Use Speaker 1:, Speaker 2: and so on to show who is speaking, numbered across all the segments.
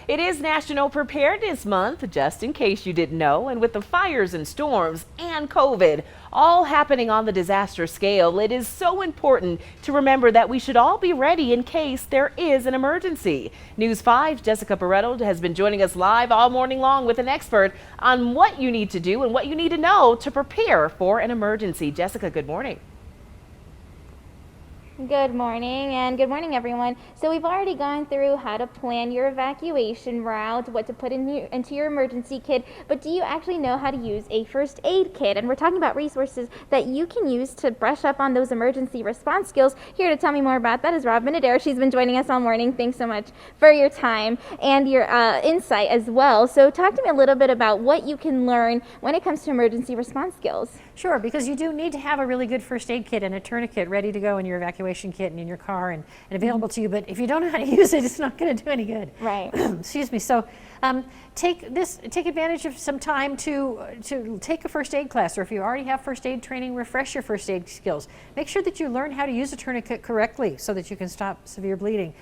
Speaker 1: It is National Preparedness Month, just in case you didn't know, and with the fires and storms and COVID all happening on the disaster scale, it is so important to remember that we should all be ready in case there is an emergency. News 5's Jessica Barretto has been joining us live all morning long with an expert on what you need to do and what you need to know to prepare for an emergency. Jessica, good morning.
Speaker 2: Good morning, and good morning, everyone. So we've already gone through how to plan your evacuation route, what to put into your emergency kit, but do you actually know how to use a first aid kit? And we're talking about resources that you can use to brush up on those emergency response skills. Here to tell me more about that is Robin Adair. She's been joining us all morning. Thanks so much for your time and your insight as well. So talk to me a little bit about what you can learn when it comes to emergency response skills.
Speaker 3: Sure, because you do need to have a really good first aid kit and a tourniquet ready to go in your evacuation kit and in your car and available to you. But if you don't know how to use it, it's not going to do any good.
Speaker 2: Right.
Speaker 3: Excuse me. So take advantage of some time to take a first aid class, or if you already have first aid training, refresh your first aid skills. Make sure that you learn how to use a tourniquet correctly so that you can stop severe bleeding.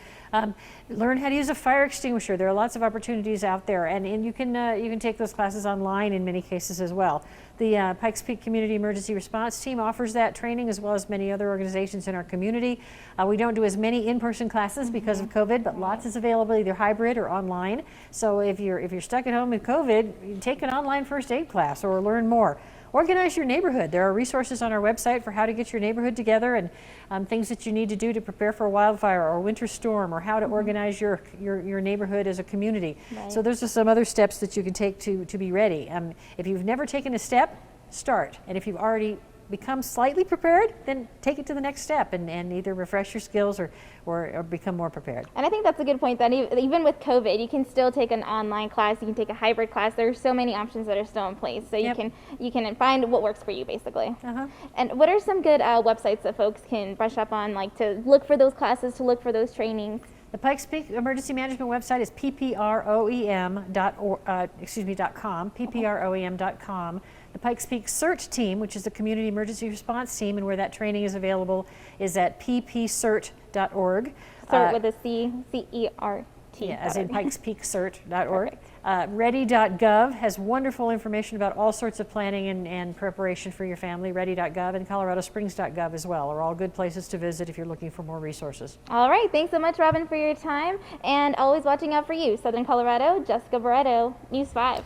Speaker 3: Learn how to use a fire extinguisher. There are lots of opportunities out there, and you can take those classes online in many cases as well. The Pikes Peak Community Emergency Response Team offers that training, as well as many other organizations in our community. We don't do as many in-person classes because of COVID, but lots is available, either hybrid or online. So if you're stuck at home with COVID, you take an online first aid class or learn more. Organize your neighborhood. There are resources on our website for how to get your neighborhood together and things that you need to do to prepare for a wildfire or a winter storm, or how to organize your neighborhood as a community. Right. So those are some other steps that you can take to be ready. If you've never taken a step, start. And if you've already become slightly prepared, then take it to the next step and either refresh your skills or become more prepared.
Speaker 2: And I think that's a good point, that even with COVID, you can still take an online class, you can take a hybrid class. There are so many options that are still in place, so you can find what works for you, basically. And what are some good websites that folks can brush up on, like to look for those classes, to look for those trainings?
Speaker 3: The Pikes Peak Emergency Management website is pproem.com, pproem.com. The Pikes Peak CERT team, which is the Community Emergency Response Team, and where that training is available, is at ppcert.org.
Speaker 2: CERT with a C, C-E-R-T.
Speaker 3: Yeah, as in pikespeakcert.org. Ready.gov has wonderful information about all sorts of planning and preparation for your family. Ready.gov and coloradosprings.gov as well are all good places to visit if you're looking for more resources.
Speaker 2: All right, thanks so much, Robin, for your time, and always watching out for you. Southern Colorado, Jessica Barretto, News 5.